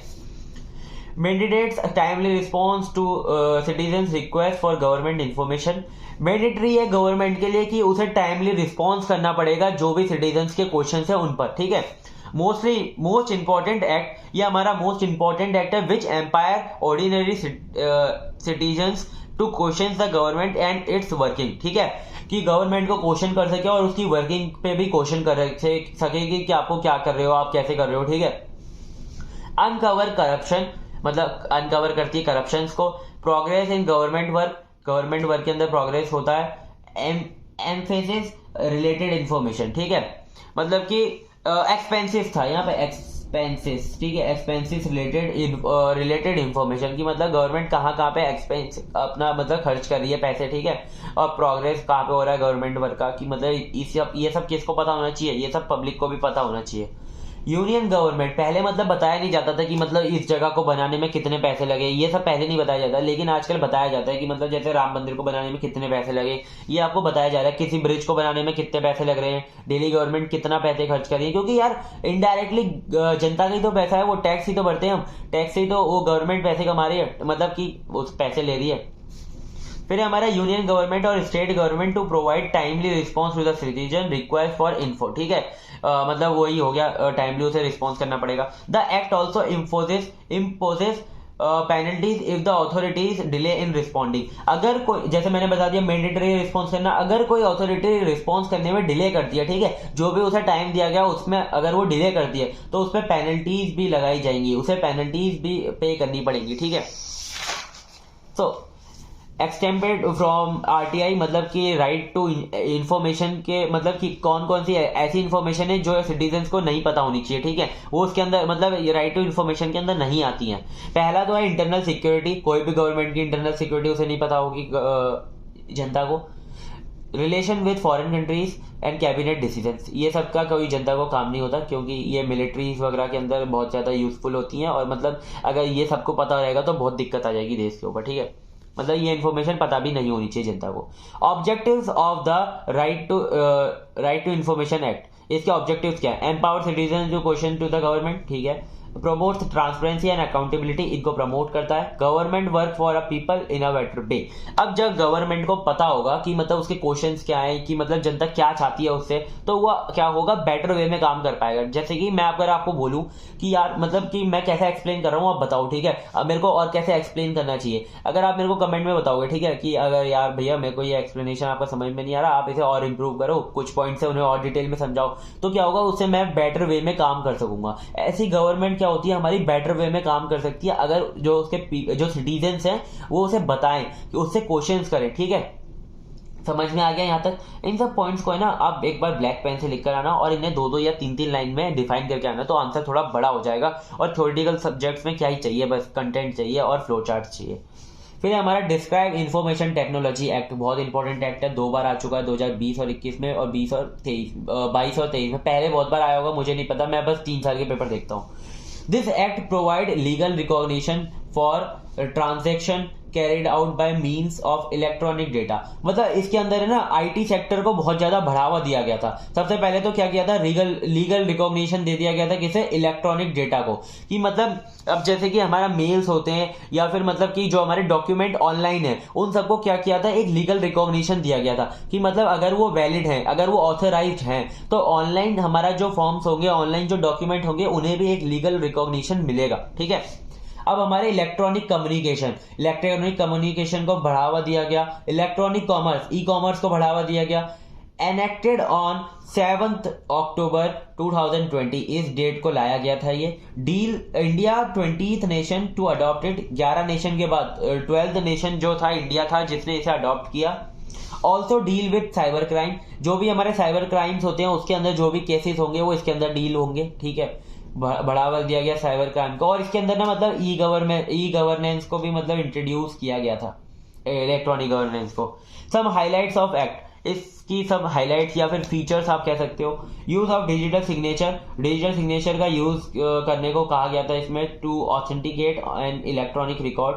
Mandates timely response to citizens request for government information। Mandatory है गवर्नमेंट के लिए कि उसे टाइमली रिस्पॉन्स करना पड़ेगा जो भी सिटीजन्स के क्वेश्चन है उन पर, ठीक है। मोस्ट इंपॉर्टेंट एक्ट, ये हमारा मोस्ट इंपॉर्टेंट एक्ट है which empower ordinary citizens to question the government and its working, ठीक है, कि गवर्नमेंट को क्वेश्चन कर सके और उसकी वर्किंग पे भी क्वेश्चन कर सके कि आपको क्या कर रहे हो, आप कैसे कर रहे हो, ठीक है। अनकवर करप्शन, मतलब अनकवर करती है करप्शन को। प्रोग्रेस इन गवर्नमेंट वर्क के अंदर प्रोग्रेस होता है। एम्फेसिस रिलेटेड इंफॉर्मेशन, ठीक है, मतलब कि एक्सपेंसिस था यहाँ पे, एक्सपेंसिस, ठीक है, एक्सपेंसिस रिलेटेड इंफॉर्मेशन की मतलब गवर्नमेंट कहाँ कहाँ पे एक्सपेंस अपना मतलब खर्च कर रही है पैसे, ठीक है, और प्रोग्रेस कहाँ पे हो रहा है गवर्नमेंट वर्क का, कि मतलब ये सब किसको पता होना चाहिए, ये सब पब्लिक को भी पता होना चाहिए। यूनियन गवर्नमेंट, पहले मतलब बताया नहीं जाता था कि मतलब इस जगह को बनाने में कितने पैसे लगे, ये सब पहले नहीं बताया जाता, लेकिन आजकल बताया जाता है कि मतलब जैसे राम मंदिर को बनाने में कितने पैसे लगे, ये आपको बताया जा रहा है। किसी ब्रिज को बनाने में कितने पैसे लग रहे हैं, दिल्ली गवर्नमेंट कितना पैसे खर्च कर रही है, क्योंकि यार इनडायरेक्टली जनता का ही तो पैसा है, वो टैक्स ही तो भरते हैं हम, टैक्स से ही तो वो गवर्नमेंट पैसे कमा रही है, मतलब कि उस पैसे ले रही है। फिर हमारा यूनियन गवर्नमेंट और state government to provide timely response to the citizen request for info, ठीक है, मतलब वही हो गया, टाइमली उसे रिस्पॉन्स करना पड़ेगा। The act also imposes penalties if the authorities delay in responding. अगर कोई, जैसे मैंने बता दिया मैंडेटरी रिस्पॉन्स करना, अगर कोई अथॉरिटी रिस्पॉन्स करने में डिले करती है, ठीक है, जो भी उसे टाइम दिया गया उसमें अगर वो डिले करती है तो उस पर पेनल्टीज भी लगाई जाएंगी, उसे पेनल्टीज भी पे करनी पड़ेंगी, ठीक है। तो एक्सटेम्पेड फ्रॉम आरटीआई, मतलब कि राइट टू इंफॉर्मेशन के मतलब कि कौन कौन सी ऐसी इंफॉर्मेशन है जो सिटीजन्स को नहीं पता होनी चाहिए, ठीक है, वो उसके अंदर मतलब राइट टू इंफॉर्मेशन के अंदर नहीं आती हैं। पहला तो है इंटरनल सिक्योरिटी, कोई भी गवर्नमेंट की इंटरनल सिक्योरिटी उसे नहीं पता होगी जनता को। Relation with foreign countries and cabinet decisions, ये सब का कोई जनता को काम नहीं होता क्योंकि ये मिलिट्रीज वगैरह के अंदर बहुत ज़्यादा यूजफुल होती हैं, और मतलब अगर ये सबको पता रहेगा तो बहुत दिक्कत आ जाएगी देश के ऊपर, ठीक है, मतलब ये इन्फॉर्मेशन पता भी नहीं होनी चाहिए जनता को। Objectives of the right to information act, इसके ऑब्जेक्टिव्स क्या है, empower citizen to question to the government, ठीक है, प्रमोट ट्रांसपेरेंसी एंड अकाउंटेबिलिटी, इनको प्रमोट करता है। Government work for a people in a better way, अब जब गवर्नमेंट को पता होगा कि मतलब उसके क्वेश्चंस क्या है, कि मतलब जनता क्या चाहती है उससे, तो वह क्या होगा, बेटर वे में काम कर पाएगा। जैसे कि मैं अगर आपको बोलूं कि यार मतलब कि मैं कैसे एक्सप्लेन कर रहा हूँ आप बताओ, ठीक है, अब मेरे को और कैसे एक्सप्लेन करना चाहिए, अगर आप मेरे को कमेंट में बताओगे, ठीक है, कि अगर यार भैया मेरे को ये एक्सप्लेनेशन आपका समझ में नहीं आ रहा, आप इसे और इंप्रूव करो, कुछ पॉइंट्स है उन्हें और डिटेल में समझाओ, तो क्या होगा, उससे मैं बेटर वे में काम कर सकूंगा। ऐसी गवर्नमेंट क्या होती है, हमारी बेटर वे में काम कर सकती है अगर जो उसके जो सिटीजन्स हैं वो उसे बताएं, कि उससे क्वेश्चंस करें, ठीक है। समझ में आ गया यहाँ तक? इन सब पॉइंट्स को है ना आप एक बार ब्लैक पेन से लिख कर आना और इन्हें 2-2 या 3-3 लाइन में डिफाइन करके आना, तो आंसर थोड़ा बड़ा हो जाएगा। और थ्योरेटिकल सब्जेक्ट्स में क्या ही चाहिए, बस कंटेंट चाहिए और फ्लो चार्ट चाहिए। फिर हमारा डिस्क्राइब इंफॉर्मेशन टेक्नोलॉजी एक्ट, बहुत इंपॉर्टेंट एक्ट है, 2 बार आ चुका है, 2020 और 21 में, और 22 और 23 में। पहले बहुत बार आया होगा, मुझे नहीं पता, मैं बस 3 साल के पेपर देखता हूँ। This act provide legal recognition for transaction carried out by means of electronic data. मतलब इसके अंदर है ना आईटी सेक्टर को बहुत ज्यादा बढ़ावा दिया गया था। सबसे पहले तो क्या किया था, लीगल रिकॉग्निशन दे दिया गया था किसे, इलेक्ट्रॉनिक डेटा को, कि मतलब अब जैसे कि हमारा मेल्स होते हैं या फिर मतलब कि जो हमारे डॉक्यूमेंट ऑनलाइन है उन सबको क्या किया था, एक लीगल रिकॉग्निशन दिया गया था कि मतलब अगर वो वैलिड है, अगर वो ऑथराइज्ड हैं, तो ऑनलाइन हमारा जो फॉर्म्स होंगे, ऑनलाइन जो डॉक्यूमेंट होंगे, उन्हें भी एक लीगल रिकॉग्निशन मिलेगा। ठीक है। अब हमारे इलेक्ट्रॉनिक कम्युनिकेशन को बढ़ावा दिया गया, इलेक्ट्रॉनिक कॉमर्स, ई कॉमर्स को बढ़ावा दिया गया। एनेक्टेड ऑन 7 अक्टूबर 2020, इस डेट को लाया गया था ये deal. India 20th nation to adopt it, 11 nation के बाद 12th नेशन जो था इंडिया था जिसने इसे अडॉप्ट किया। Also deal with cyber crime, जो भी हमारे साइबर क्राइम्स होते हैं उसके अंदर जो भी केसेस होंगे वो इसके अंदर डील होंगे। ठीक है, बढ़ावा दिया गया साइबर क्राइम को। और इसके अंदर ना मतलब ई गवर्नेंस को भी मतलब इंट्रोड्यूस किया गया था, इलेक्ट्रॉनिक गवर्नेंस को। सम हाइलाइट्स ऑफ एक्ट, इसकी सब हाइलाइट्स या फिर फीचर्स आप कह सकते हो। यूज ऑफ डिजिटल सिग्नेचर का यूज करने को कहा गया था इसमें, to authenticate an electronic record.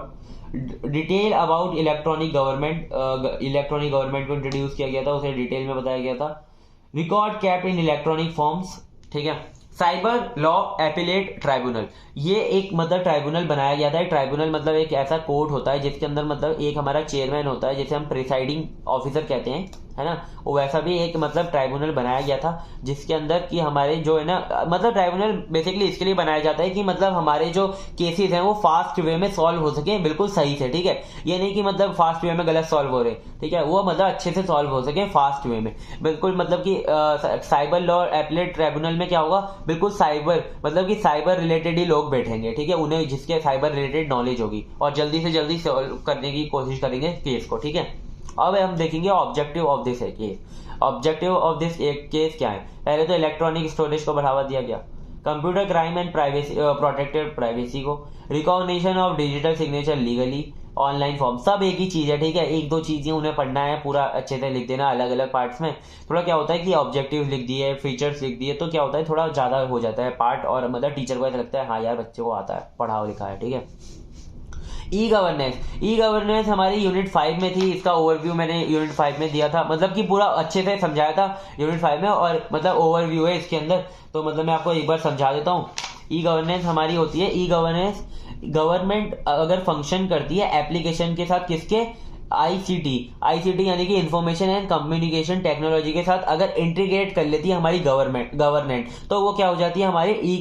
Detail about electronic government को इंट्रोड्यूस किया गया था, उसे डिटेल में बताया गया था। Record kept in electronic forms. ठीक है। साइबर लॉ एपिलेट ट्राइब्यूनल, ये एक मतलब ट्राइब्यूनल बनाया गया था। एक ट्राइब्यूनल मतलब एक ऐसा कोर्ट होता है जिसके अंदर मतलब एक हमारा चेयरमैन होता है, जिसे हम प्रिसाइडिंग ऑफिसर कहते हैं, है ना। वो वैसा भी एक मतलब ट्राइब्यूनल बनाया गया था जिसके अंदर कि हमारे जो है ना मतलब ट्राइब्यूनल बेसिकली इसके लिए बनाया जाता है कि मतलब हमारे जो केसेस हैं वो फास्ट वे में सॉल्व हो सके, बिल्कुल सही से। ठीक है, ये नहीं कि मतलब फास्ट वे में गलत सॉल्व हो रहे, ठीक है, वो मतलब अच्छे से सॉल्व हो सके फास्ट वे में, बिल्कुल। मतलब कि साइबर लॉ एपिलेट ट्राइब्यूनल में क्या होगा, बिल्कुल साइबर मतलब कि साइबर रिलेटेड ही लोग बैठेंगे। ठीक है, उन्हें जिसके साइबर रिलेटेड नॉलेज होगी और जल्दी से जल्दी सॉल्व करने की कोशिश करेंगे केस को। ठीक है, अब हम देखेंगे objective of this case. Objective of this case क्या है। पहले तो इलेक्ट्रॉनिक स्टोरेज को बढ़ावा दिया गया, computer crime and privacy, protected privacy को, recognition of digital signature legally, online form, सब एक ही चीज है। ठीक है, एक दो चीजें उन्हें पढ़ना है, पूरा अच्छे से लिख देना अलग अलग पार्ट्स में। थोड़ा क्या होता है कि ऑब्जेक्टिव लिख दिए, फीचर्स लिख दिए, तो क्या होता है थोड़ा ज्यादा हो जाता है पार्ट, और मतलब टीचर को ऐसा लगता है हाँ यार बच्चे को आता है, पढ़ा लिखा है। ठीक है। ई गवर्नेंस हमारी यूनिट 5 में थी, इसका ओवरव्यू मैंने यूनिट 5 में दिया था, मतलब कि पूरा अच्छे से समझाया था यूनिट 5 में, और मतलब ओवरव्यू है इसके अंदर, तो मतलब मैं आपको एक बार समझा देता हूँ। ई गवर्नेंस हमारी होती है, ई गवर्नमेंट अगर फंक्शन करती है एप्लीकेशन के साथ, किसके, आईसीटी यानी कि इंफॉर्मेशन एंड कम्युनिकेशन टेक्नोलॉजी के साथ अगर इंटीग्रेट कर लेती है हमारी गवर्नमेंट, तो वो क्या हो जाती है, हमारी ई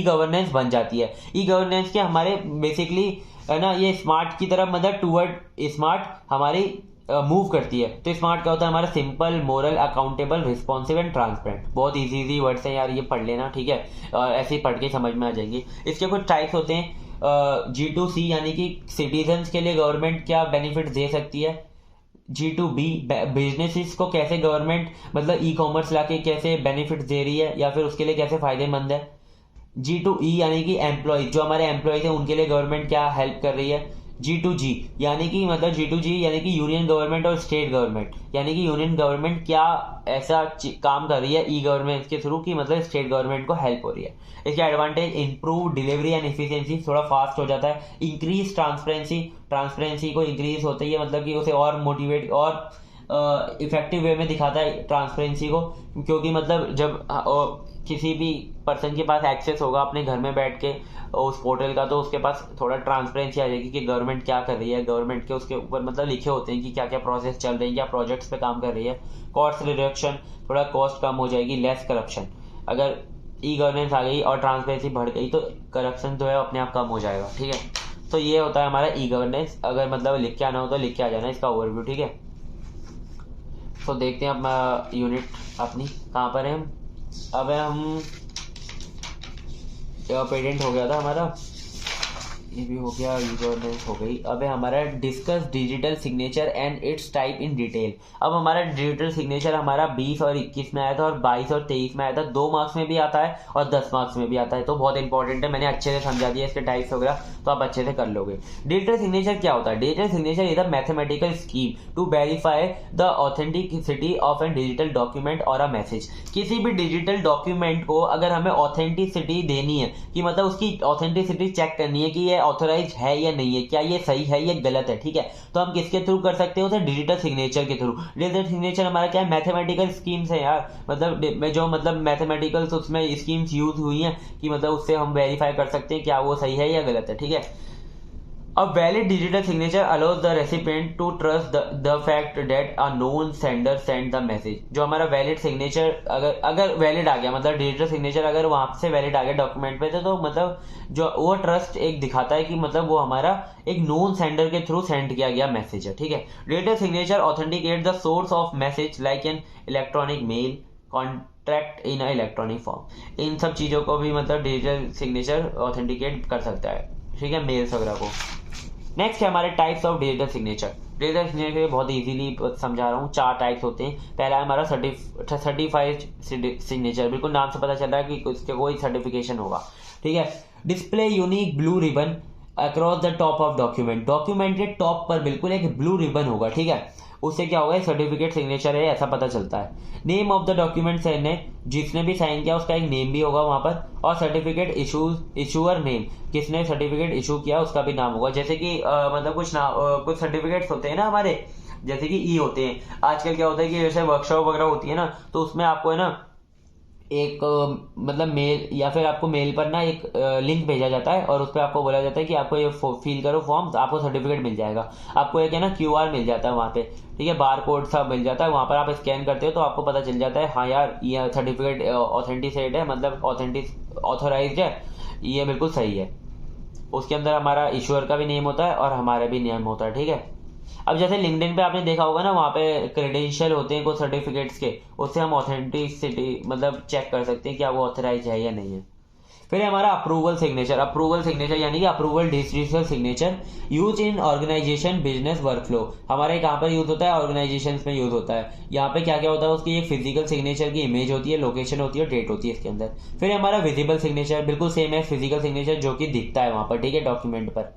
गवर्नेंस बन जाती है। ई गवर्नेंस के हमारे बेसिकली है ना, ये स्मार्ट की तरफ मतलब टूवर्ड स्मार्ट हमारी मूव करती है। तो स्मार्ट क्या होता है हमारा, simple, moral, accountable, responsive and transparent. बहुत इजी वर्ड्स हैं यार, ये पढ़ लेना। ठीक है, ऐसे ही पढ़ के समझ में आ जाएंगे। इसके कुछ टाइप्स होते हैं। G2C यानी कि सिटीजन्स के लिए गवर्नमेंट क्या बेनिफिट दे सकती है। G2B बिजनेसेस को कैसे गवर्नमेंट मतलब ई कॉमर्स लाके कैसे बेनिफिट दे रही है या फिर उसके लिए कैसे फायदेमंद है। G2E यानी कि एम्प्लॉय, जो हमारे एम्प्लॉयज हैं उनके लिए गवर्नमेंट क्या हेल्प कर रही है। G2G यानी कि मतलब G2G यानी कि यूनियन गवर्नमेंट और स्टेट गवर्नमेंट, यानी कि यूनियन गवर्नमेंट क्या ऐसा काम कर रही है ई गवर्नमेंट के थ्रू कि मतलब स्टेट गवर्नमेंट को हेल्प हो रही है। इसके advantage, improve delivery and efficiency, थोड़ा फास्ट हो जाता है। इंक्रीज ट्रांसपेरेंसी को इंक्रीज होता है, मतलब कि उसे और मोटिवेट और इफेक्टिव वे में दिखाता है ट्रांसपेरेंसी को, क्योंकि मतलब जब किसी भी पर्सन के पास एक्सेस होगा अपने घर में बैठ के उस पोर्टल का, तो उसके पास थोड़ा ट्रांसपेरेंसी आ जाएगी कि गवर्नमेंट क्या कर रही है। गवर्नमेंट के उसके ऊपर मतलब लिखे होते हैं कि क्या क्या प्रोसेस चल रही है, क्या प्रोजेक्ट्स पे काम कर रही है। कॉस्ट रिडक्शन, थोड़ा कॉस्ट कम हो जाएगी। लेस करप्शन, अगर ई गवर्नेंस आ गई और ट्रांसपेरेंसी बढ़ गई तो करप्शन जो है अपने आप कम हो जाएगा। ठीक है, तो ये होता है हमारा ई गवर्नेंस। अगर मतलब लिख के आना हो तो लिख के आ जाना इसका ओवरव्यू। ठीक है, तो देखते हैं अब यूनिट अपनी कहाँ पर है। अब हम पेटेंट हो गया था हमारा, ये भी हो गया, ई गवर्नेंस हो गई। अब है हमारा discuss digital signature and it's type in detail. अब हमारा डिजिटल सिग्नेचर हमारा 20 और 21 में आया था और 22 और 23 में आया था। 2 मार्क्स में भी आता है और 10 मार्क्स में भी आता है, तो बहुत इंपॉर्टेंट है। मैंने अच्छे से समझा दिया इसके टाइप्स वगैरह, तो आप अच्छे से कर लोगे। डिजिटल सिग्नेचर क्या होता है। Digital signature is a mathematical scheme to verify the authenticity of an digital document और अ मैसेज। किसी भी डिजिटल डॉक्यूमेंट को अगर हमें ऑथेंटिसिटी देनी है कि मतलब उसकी ऑथेंटिसिटी चेक करनी है कि ये ऑथोराइज है या नहीं है, क्या ये सही है या गलत है, ठीक है। तो हम किसके थ्रू कर सकते हैं उसे, डिजिटल सिग्नेचर के थ्रू। डिजिटल सिग्नेचर हमारा क्या है, मैथमेटिकल स्कीम्स है यार, मतलब जो मतलब मैथमेटिकल उसमें स्कीम्स यूज हुई हैं कि मतलब उससे हम वेरीफाई कर सकते हैं क्या वो सही है या गलत है, ठीक है। A valid digital signature allows the recipient to trust the fact that a known sender sent the message। जो हमारा वैलिड सिग्नेचर अगर वैलिड आ गया, मतलब डिजिटल सिग्नेचर अगर वहां से वैलिड आ गया डॉक्यूमेंट पे तो मतलब जो वो ट्रस्ट एक दिखाता है कि मतलब वो हमारा एक नोन सेंडर के थ्रू सेंड किया गया मैसेज है, ठीक है। Digital signature authenticate the source of message like an electronic mail contract in electronic form. इन सब चीज़ों को भी मतलब डिजिटल सिग्नेचर ऑथेंटिकेट कर सकता है, ठीक है, मेल्स वगैरह को। नेक्स्ट है हमारे types of digital signature. Digital signature बहुत इजीली समझा रहा हूँ, 4 टाइप्स होते हैं। पहला है हमारा सर्टिफाइड सिग्नेचर, बिल्कुल नाम से पता चल रहा है कि उसके कोई सर्टिफिकेशन होगा, ठीक है। Display unique blue ribbon across the top of document, document के टॉप पर बिल्कुल एक ब्लू रिबन होगा, ठीक है। उससे क्या होगा, सर्टिफिकेट सिग्नेचर है ऐसा पता चलता है। Name of the document sign है, जिसने भी साइन किया उसका एक नेम भी होगा वहां पर, और सर्टिफिकेट इशूअर नेम, किसने सर्टिफिकेट इशू किया उसका भी नाम होगा। जैसे कि मतलब कुछ सर्टिफिकेट्स होते हैं ना हमारे, जैसे कि ई होते हैं। आजकल क्या होता है कि जैसे वर्कशॉप वगैरह होती है ना, तो उसमें आपको है ना एक मतलब मेल या फिर आपको मेल पर ना एक लिंक भेजा जाता है और उस पर आपको बोला जाता है कि आपको ये फिल करो फॉर्म, तो आपको सर्टिफिकेट मिल जाएगा। आपको एक है ना QR मिल जाता है वहाँ पे, ठीक है, बार कोड सा मिल जाता है, वहाँ पर आप स्कैन करते हो तो आपको पता चल जाता है हाँ यार ये सर्टिफिकेट ऑथेंटिकेट है, मतलब ऑथोराइज्ड है, ये बिल्कुल सही है। उसके अंदर हमारा इश्यूअर का भी नेम होता है और हमारा भी नेम होता है, ठीक है। अब जैसे लिंक्डइन पे आपने देखा होगा ना, वहाँ पे क्रेडेंशियल होते हैं कुछ सर्टिफिकेट्स के, उससे हम ऑथेंटिसिटी मतलब चेक कर सकते हैं क्या वो ऑथराइज है या नहीं है। फिर है हमारा अप्रूवल सिग्नेचर। अप्रूवल सिग्नेचर यानी कि approval digital signature use in organisation business workflow. हमारे कहाँ पर यूज होता है, ऑर्गेनाइजेशन में यूज होता है। यहाँ पे क्या क्या होता है, उसकी एक फिजिकल सिग्नेचर की इमेज होती है, लोकेशन होती है, डेट होती है इसके अंदर। फिर है हमारा विजिबल सिग्नेचर, बिल्कुल सेम है फिजिकल सिग्नेचर जो कि दिखता है वहां पर, ठीक है, डॉक्यूमेंट पर।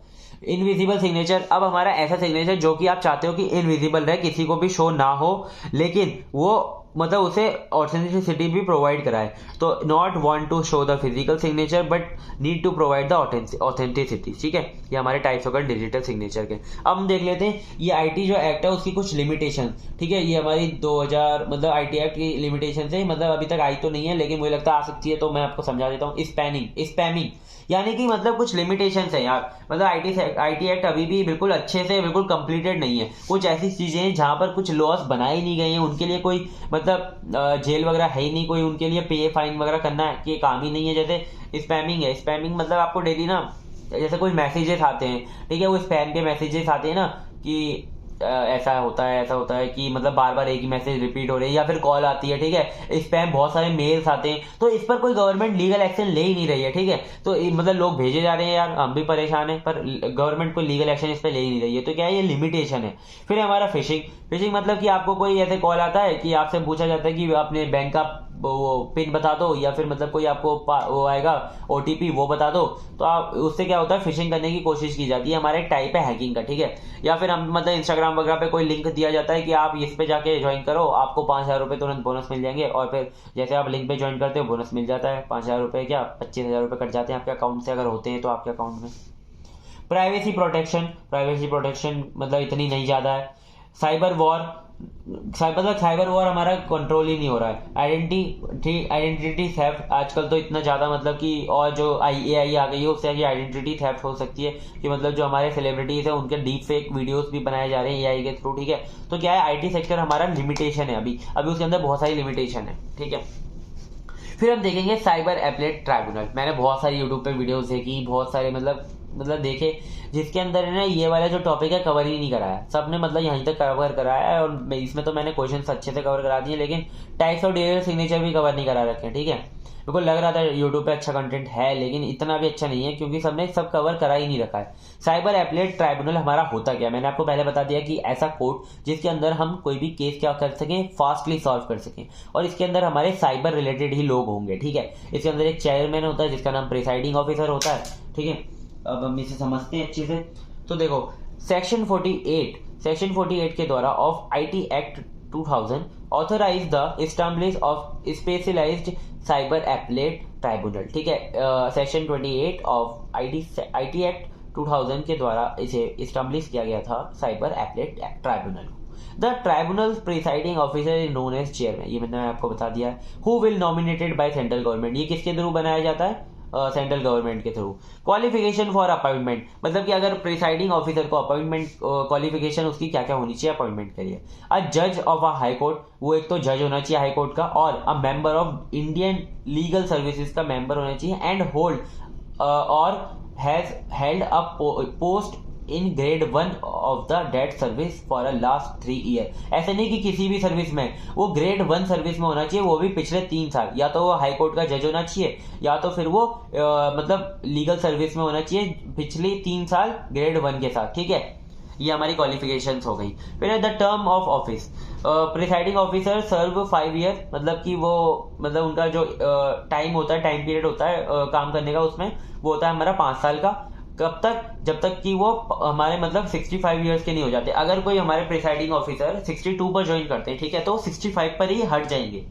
इनविजिबल सिग्नेचर, अब हमारा ऐसा सिग्नेचर जो कि आप चाहते हो कि इनविजिबल रहे, किसी को भी शो ना हो, लेकिन वो मतलब उसे ऑथेंटिसिटी भी प्रोवाइड कराए। तो not want to show the physical signature but need to provide the authenticity, ठीक है। ये हमारे टाइप्स होकर डिजिटल सिग्नेचर के। अब हम देख लेते हैं ये आईटी जो एक्ट है उसकी कुछ लिमिटेशन, ठीक है। ये हमारी 2000 मतलब आईटी एक्ट की लिमिटेशन है, मतलब अभी तक आई तो नहीं है लेकिन मुझे लगता है आ सकती है, तो मैं आपको समझा देता हूँ। स्पैमिंग यानी कि मतलब कुछ लिमिटेशंस है यार, मतलब आईटी एक्ट अभी भी बिल्कुल अच्छे से बिल्कुल कंप्लीटेड नहीं है। कुछ ऐसी चीजें हैं जहां पर कुछ लॉस बनाई नहीं गई हैं, उनके लिए कोई मतलब जेल वगैरह है ही नहीं, कोई उनके लिए पे फाइन वगैरह करना है कि काम ही नहीं है। जैसे स्पैमिंग है, स्पैमिंग मतलब आपको डेली ना जैसे कोई मैसेजेस आते हैं, ठीक है, वो स्पैम के मैसेजेस आते हैं ना कि ऐसा होता है कि मतलब बार बार एक ही मैसेज रिपीट हो रहे हैं, या फिर कॉल आती है, ठीक है, स्पैम, बहुत सारे मेल्स आते हैं, तो इस पर कोई गवर्नमेंट लीगल एक्शन ले ही नहीं रही है, ठीक है। तो मतलब लोग भेजे जा रहे हैं यार, हम भी परेशान है, पर गवर्नमेंट कोई लीगल एक्शन इस पर ले ही नहीं रही है, तो क्या है, ये लिमिटेशन है। फिर हमारा फिशिंग मतलब कि आपको कोई ऐसे कॉल आता है कि आपसे पूछा जाता है कि अपने बैंक का वो पिन बता दो, या फिर मतलब कोई आपको वो आएगा OTP वो बता दो, तो आप उससे क्या होता है, फिशिंग करने की कोशिश की जाती है। हमारे एक टाइप है हैकिंग का, ठीक है। या फिर हम मतलब इंस्टाग्राम वगैरह पे कोई लिंक दिया जाता है कि आप इस पे जाके ज्वाइन करो, आपको 5,000 रुपये तुरंत बोनस मिल जाएंगे, और फिर जैसे आप लिंक पे ज्वाइन करते हो बोनस मिल जाता है 5,000 रुपये, क्या 25,000 रुपये कट जाते हैं आपके अकाउंट से, अगर होते हैं तो आपके अकाउंट में। प्राइवेसी प्रोटेक्शन मतलब इतनी नहीं ज्यादा है। साइबर वॉर हमारा कंट्रोल ही नहीं हो रहा है। आइडेंटिटी थेफ्ट आजकल तो इतना ज्यादा मतलब कि, और जो AI आ गई है उससे आइडेंटिटी थेफ्ट हो सकती है कि मतलब जो हमारे सेलिब्रिटीज है उनके डीप फेक वीडियोस भी बनाए जा रहे हैं AI के थ्रू, ठीक है। तो क्या है, IT सेक्टर हमारा लिमिटेशन है अभी उसके अंदर बहुत सारी लिमिटेशन है, ठीक है। फिर हम देखेंगे साइबर एपलेट ट्राइब्यूनल। मैंने बहुत सारी यूट्यूब पे वीडियोस देखी, बहुत सारे मतलब देखे, जिसके अंदर है ना ये वाला जो टॉपिक है कवर ही नहीं कराया सबने, मतलब यहीं तक कवर कराया है, और इसमें तो मैंने क्वेश्चंस अच्छे से कवर करा दिए, लेकिन टाइप्स ऑफ डिजिटल सिग्नेचर भी कवर नहीं करा रखे, ठीक है। मेरे को लग रहा था यूट्यूब पे अच्छा कंटेंट है, लेकिन इतना भी अच्छा नहीं है क्योंकि सबने सब कवर करा ही नहीं रखा है। साइबर एपलेट ट्राइब्यूनल हमारा होता क्या, मैंने आपको पहले बता दिया कि ऐसा कोर्ट जिसके अंदर हम कोई भी केस क्या कर सकें, फास्टली सॉल्व कर सकें, और इसके अंदर हमारे साइबर रिलेटेड ही लोग होंगे, ठीक है। इसके अंदर एक चेयरमैन होता है जिसका नाम प्रिसाइडिंग ऑफिसर होता है, ठीक है। अब हम इसे समझते हैं अच्छे से। तो देखो सेक्शन 48 के द्वारा of IT act 2000 authorise the establish of specialised cyber appellate tribunal, ठीक है। सेक्शन 28 ऑफ IT एक्ट 2000 के द्वारा इसे इस्टेब्लिश किया गया था cyber appellate tribunal. The tribunal presiding officer is known as chairman, ये मैंने आपको बता दिया है। Who will nominated by central government, ये किसके थ्रू बनाया जाता है? सेंट्रल गवर्नमेंट के थ्रू। क्वालिफिकेशन फॉर अपॉइंटमेंट, मतलब कि अगर प्रिसाइडिंग ऑफिसर को अपॉइंटमेंट क्वालिफिकेशन उसकी क्या क्या होनी चाहिए अपॉइंटमेंट के लिए। अ जज ऑफ अ हाई कोर्ट, वो एक तो जज होना चाहिए हाई कोर्ट का, और a member of Indian legal services का मेंबर होना चाहिए, एंड होल्ड और has held a post in grade 1 of the debt service for a last 3 year. ऐसे नहीं कि किसी भी सर्विस में, वो ग्रेड 1 सर्विस में होना चाहिए, वो भी पिछले 3 साल। या तो वो हाई कोर्ट का जज होना चाहिए, या तो फिर वो मतलब लीगल सर्विस में होना चाहिए पिछले 3 साल ग्रेड 1 के साथ, ठीक है। ये हमारी क्वालिफिकेशंस हो गई। फिर the term of office, presiding officer serve 5 year, मतलब कि वो मतलब उनका जो टाइम होता है, टाइम पीरियड होता है काम करने का, उसमें वो होता है हमारा 5 साल का। कब तक? जब तक कि वो हमारे मतलब 65 ईयर्स के नहीं हो जाते। अगर कोई हमारे प्रिसाइडिंग ऑफिसर 62 पर ज्वाइन करते हैं, ठीक है, तो 65 पर ही हट जाएंगे।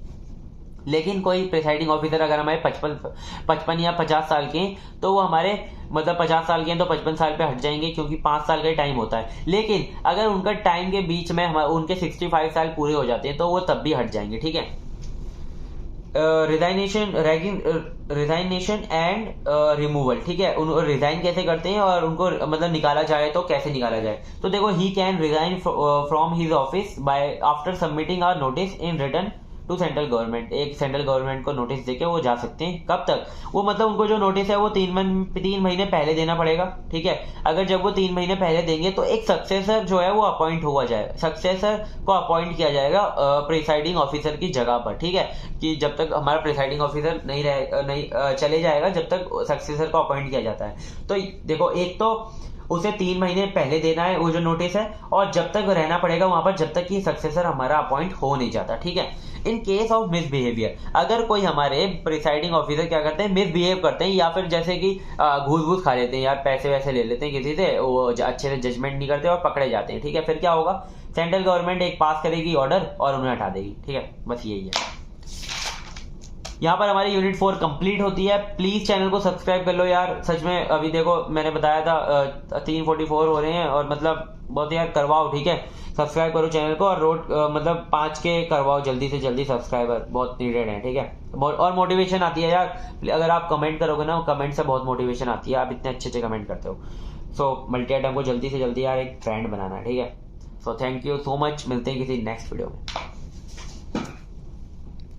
लेकिन कोई प्रिसाइडिंग ऑफिसर अगर हमारे 55 या 50 साल के हैं, तो वो हमारे मतलब 50 साल के हैं तो 55 साल पे हट जाएंगे, क्योंकि 5 साल का टाइम होता है। लेकिन अगर उनका टाइम के बीच में उनके 65 साल पूरे हो जाते हैं, तो वो तब भी हट जाएंगे, ठीक है। रिजाइनेशन एंड रिमूवल, ठीक है। रिजाइन कैसे करते हैं और उनको मतलब निकाला जाए तो कैसे निकाला जाए। तो देखो, he can resign from his office by after submitting a notice in return to central government. एक सेंट्रल गवर्नमेंट को नोटिस देके वो जा सकते हैं। कब तक? वो मतलब उनको जो नोटिस है वो 3 महीने पहले देना पड़ेगा, ठीक है। अगर जब वो 3 महीने पहले देंगे तो एक सक्सेसर जो है वो अपॉइंट हुआ जाएगा, सक्सेसर को अपॉइंट किया जाएगा प्रिसाइडिंग ऑफिसर की जगह पर, ठीक है। कि जब तक हमारा प्रिसाइडिंग ऑफिसर नहीं चले जाएगा, जब तक सक्सेसर को अपॉइंट किया जाता है। तो देखो, एक तो उसे 3 महीने पहले देना है वो जो नोटिस है, और जब तक रहना पड़ेगा वहां पर जब तक कि सक्सेसर हमारा अपॉइंट हो नहीं जाता, ठीक है। इन केस ऑफ मिसबिहेवियर, अगर कोई हमारे प्रिसाइडिंग ऑफिसर क्या करते हैं, मिसबिहेव करते हैं, या फिर जैसे कि घूस घूस खा लेते हैं, या पैसे वैसे ले लेते हैं किसी से, वो अच्छे से जजमेंट नहीं करते और पकड़े जाते हैं, ठीक है। फिर क्या होगा? सेंट्रल गवर्नमेंट एक पास करेगी ऑर्डर और उन्हें हटा देगी, ठीक है। बस यही है। यहाँ पर हमारी यूनिट 4 कंप्लीट होती है। प्लीज चैनल को सब्सक्राइब कर लो यार, सच में। अभी देखो, मैंने बताया था 344 हो रहे हैं, और मतलब बहुत यार करवाओ, ठीक है। सब्सक्राइब करो चैनल को, और मतलब 5 के करवाओ जल्दी से जल्दी, सब्सक्राइबर बहुत नीडेड है, ठीक है। और मोटिवेशन आती है यार, अगर आप कमेंट करोगे ना, कमेंट से बहुत मोटिवेशन आती है। आप इतने अच्छे अच्छे कमेंट करते हो। सो मल्टी आइटम को जल्दी से जल्दी यार एक फ्रेंड बनाना है, ठीक है। So thank you so much, मिलते हैं किसी नेक्स्ट वीडियो में।